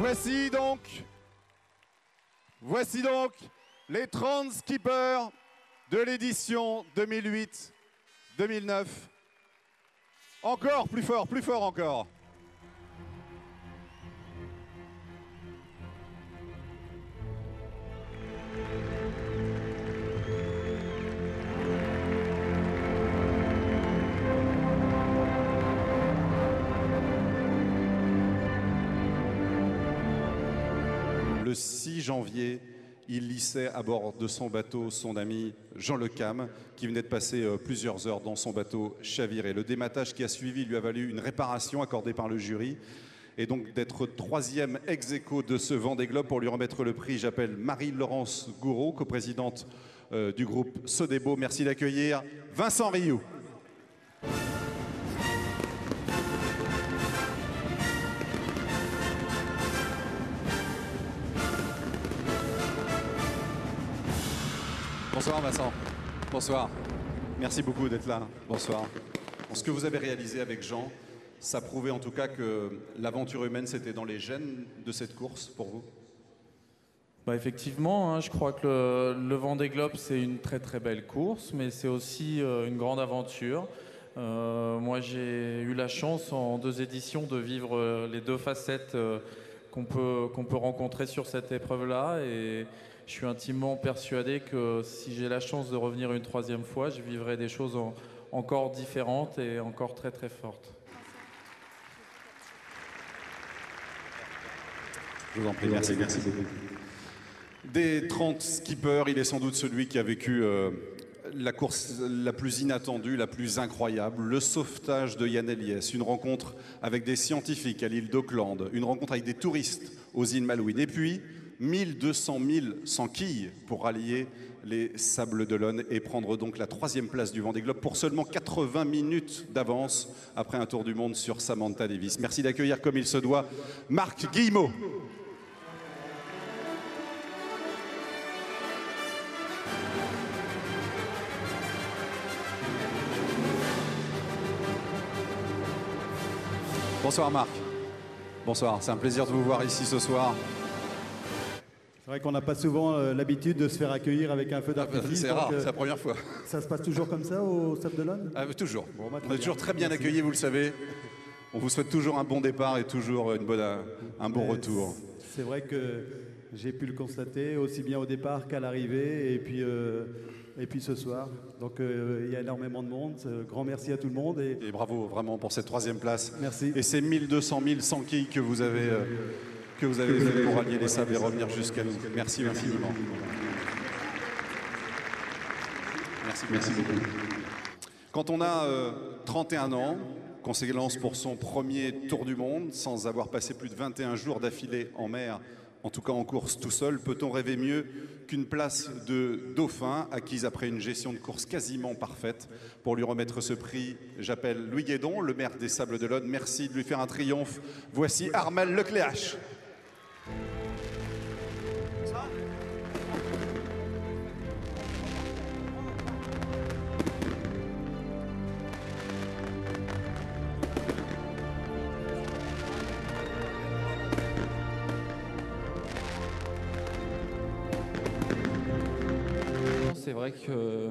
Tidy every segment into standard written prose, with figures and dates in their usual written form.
Voici donc les 30 skippers de l'édition 2008-2009. Encore, plus fort encore. Le 6 janvier, il lissait à bord de son bateau son ami Jean Le Cam, qui venait de passer plusieurs heures dans son bateau chaviré. Le dématage qui a suivi lui a valu une réparation accordée par le jury. Et donc d'être troisième ex-aequo de ce Vendée Globe. Pour lui remettre le prix, j'appelle Marie-Laurence Gouraud, coprésidente du groupe Sodebo. Merci d'accueillir Vincent Rioux. Bonsoir Vincent. Bonsoir. Merci beaucoup d'être là. Bonsoir. Ce que vous avez réalisé avec Jean, ça prouvait en tout cas que l'aventure humaine, c'était dans les gènes de cette course pour vous? Effectivement, hein, je crois que le Vendée Globe, c'est une très très belle course, mais c'est aussi une grande aventure. Moi, j'ai eu la chance en 2 éditions de vivre les 2 facettes qu'on peut rencontrer sur cette épreuve-là. Et je suis intimement persuadé que si j'ai la chance de revenir une 3e fois, je vivrai des choses encore différentes et encore très très fortes. Je vous en prie, merci beaucoup. Des 30 skippers, il est sans doute celui qui a vécu la course la plus inattendue, la plus incroyable, le sauvetage de Yann Eliès, une rencontre avec des scientifiques à l'île d'Auckland, une rencontre avec des touristes aux îles Malouines, et puis 1200 000 sans quilles pour rallier les Sables d'Olonne et prendre donc la 3e place du Vendée Globe pour seulement 80 minutes d'avance après un tour du monde sur Samantha Davis. Merci d'accueillir comme il se doit Marc Guillemot. Bonsoir Marc. Bonsoir, c'est un plaisir de vous voir ici ce soir. C'est vrai qu'on n'a pas souvent l'habitude de se faire accueillir avec un feu d'artifice. C'est rare, c'est la première fois. Ça se passe toujours comme ça au Sables d'Olonne? Toujours. Bon, on est toujours très bien accueillis, vous le savez. On vous souhaite toujours un bon départ et toujours un bon retour. C'est vrai que j'ai pu le constater aussi bien au départ qu'à l'arrivée et puis ce soir. Donc il y a énormément de monde. Grand merci à tout le monde. Et bravo vraiment pour cette 3e place. Merci. Et ces 1200 000 sans quilles que vous avez fait pour rallier les Sables et revenir jusqu'à nous. Merci infiniment. Merci beaucoup. Quand on a 31 ans, qu'on s'élance pour son premier tour du monde, sans avoir passé plus de 21 jours d'affilée en mer, en tout cas en course tout seul, peut-on rêver mieux qu'une place de dauphin acquise après une gestion de course quasiment parfaite? Pour lui remettre ce prix, j'appelle Louis Guédon, le maire des Sables d'Olonne. Merci de lui faire un triomphe. Voici Armel Lecléache. C'est vrai que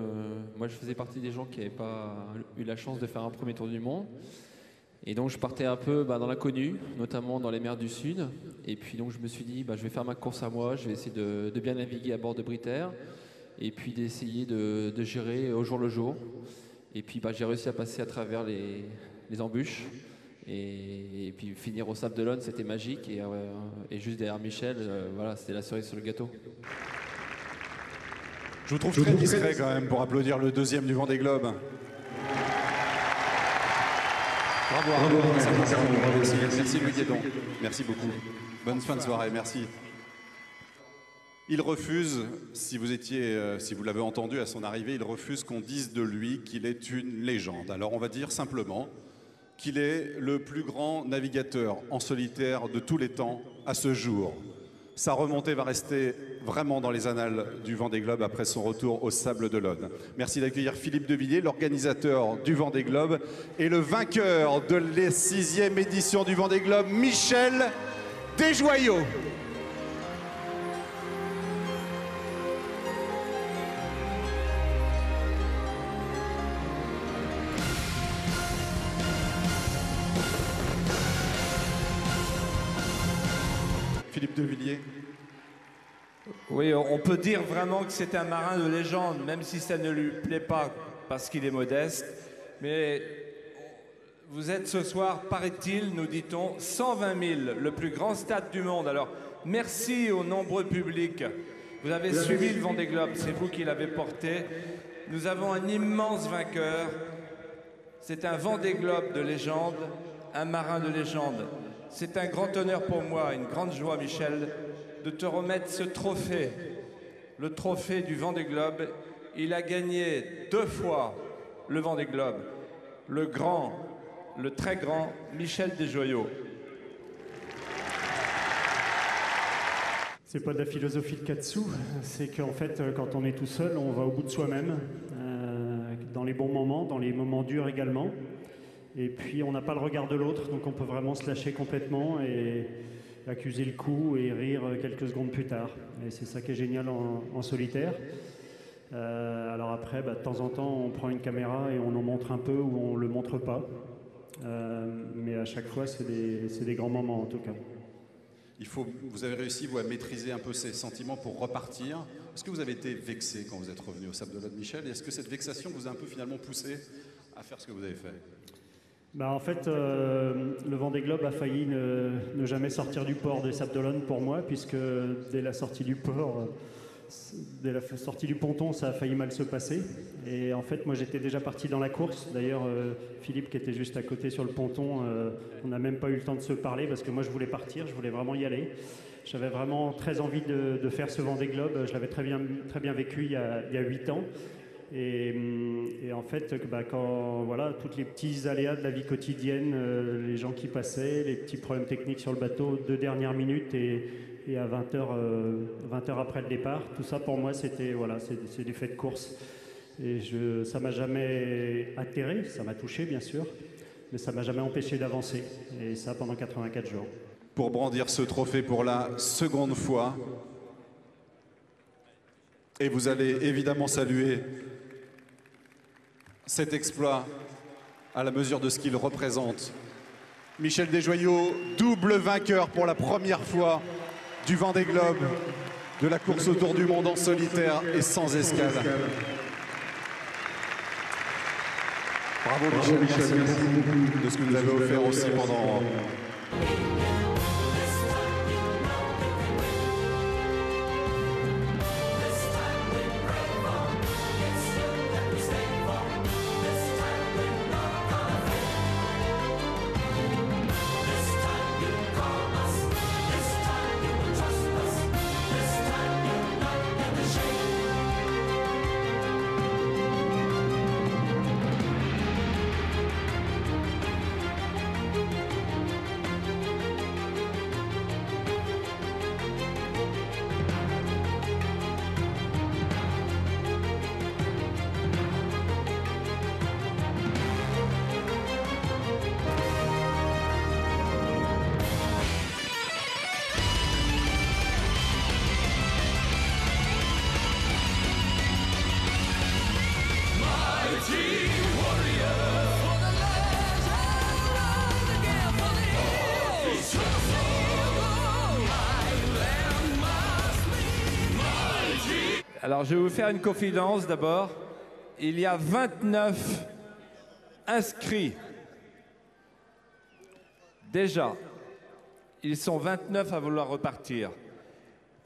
moi je faisais partie des gens qui n'avaient pas eu la chance de faire un premier tour du monde. Et donc je partais un peu dans l'inconnu, notamment dans les mers du Sud. Et puis donc je me suis dit, je vais faire ma course à moi, je vais essayer de bien naviguer à bord de Britair. Et puis d'essayer de gérer au jour le jour. Et puis j'ai réussi à passer à travers les embûches. Et puis finir au Sables d'Olonne, c'était magique. Et juste derrière Michel, voilà, c'était la cerise sur le gâteau. Je vous trouve très discret quand même pour applaudir le 2e du Vendée Globe. Bravo. Merci Louis Guédon. Merci beaucoup. Bonne fin de soirée, merci. Il refuse, si vous l'avez entendu à son arrivée, il refuse qu'on dise de lui qu'il est une légende. Alors on va dire simplement qu'il est le plus grand navigateur en solitaire de tous les temps à ce jour. Sa remontée va rester vraiment dans les annales du Vendée Globe après son retour aux Sables d'Olonne. Merci d'accueillir Philippe Devilliers, l'organisateur du Vendée Globe, et le vainqueur de la 6e édition du Vendée Globe, Michel Desjoyaux. Philippe Devilliers. Oui, on peut dire vraiment que c'est un marin de légende, même si ça ne lui plaît pas parce qu'il est modeste. Mais vous êtes ce soir, paraît-il, nous dit-on, 120 000, le plus grand stade du monde. Alors, merci au nombreux public. Vous avez suivi le Vendée Globe, c'est vous qui l'avez porté. Nous avons un immense vainqueur. C'est un Vendée Globe de légende, un marin de légende. C'est un grand honneur pour moi, une grande joie, Michel, de te remettre ce trophée, le trophée du Vendée Globe. Il a gagné 2 fois le Vendée Globe. Le grand, le très grand Michel Desjoyaux. C'est pas de la philosophie de Katsu, c'est qu'en fait, quand on est tout seul, on va au bout de soi-même, dans les bons moments, dans les moments durs également. Et puis, on n'a pas le regard de l'autre, donc on peut vraiment se lâcher complètement et accuser le coup et rire quelques secondes plus tard. Et c'est ça qui est génial en solitaire. Alors après, de temps en temps, on prend une caméra et on en montre un peu ou on ne le montre pas. Mais à chaque fois, c'est des grands moments en tout cas. Vous avez réussi, vous, à maîtriser un peu ces sentiments pour repartir. Est-ce que vous avez été vexé quand vous êtes revenu au Sable d'Olonne, Michel? Et est-ce que cette vexation vous a un peu finalement poussé à faire ce que vous avez fait? En fait, le Vendée Globe a failli ne jamais sortir du port des Sables d'Olonne pour moi, puisque dès la sortie du port, dès la sortie du ponton, ça a failli mal se passer. Et en fait, moi, j'étais déjà parti dans la course. D'ailleurs, Philippe, qui était juste à côté sur le ponton, on n'a même pas eu le temps de se parler, parce que moi, je voulais partir, je voulais vraiment y aller. J'avais vraiment très envie de faire ce Vendée Globe. Je l'avais très bien vécu il y a 8 ans. Et en fait, quand voilà, tous les petits aléas de la vie quotidienne, les gens qui passaient, les petits problèmes techniques sur le bateau, 2 dernières minutes et à 20 heures après le départ, tout ça pour moi c'était voilà, c'est du fait de course. Et ça m'a jamais atterré, ça m'a touché bien sûr, mais ça m'a jamais empêché d'avancer. Et ça pendant 84 jours. Pour brandir ce trophée pour la seconde fois, et vous allez évidemment saluer cet exploit à la mesure de ce qu'il représente. Michel Desjoyaux, double vainqueur pour la première fois du Vendée Globe, de la course autour du monde en solitaire et sans escale. Bravo Michel, merci beaucoup de ce que vous avez offert aussi pendant... Alors, je vais vous faire une confidence d'abord. Il y a 29 inscrits. Déjà, ils sont 29 à vouloir repartir.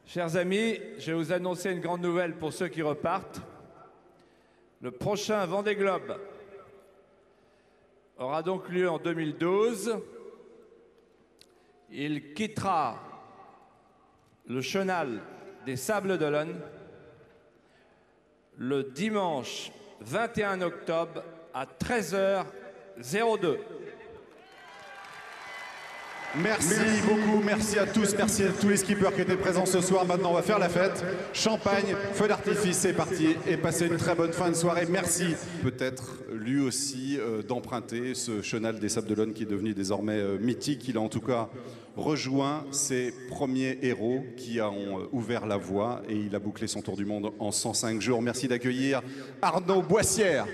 Chers amis, je vais vous annoncer une grande nouvelle pour ceux qui repartent. Le prochain Vendée Globe aura donc lieu en 2012. Il quittera le chenal des Sables d'Olonne le dimanche 21 octobre à 13h02. Merci beaucoup, merci à tous, merci à tous les skippers qui étaient présents ce soir. Maintenant, on va faire la fête. Champagne, feu d'artifice, c'est parti. Et passez une très bonne fin de soirée. Merci. Peut-être lui aussi d'emprunter ce chenal des Sables d'Olonne qui est devenu désormais mythique. Il a en tout cas rejoint ses premiers héros qui ont ouvert la voie et il a bouclé son tour du monde en 105 jours. Merci d'accueillir Arnaud Boissière.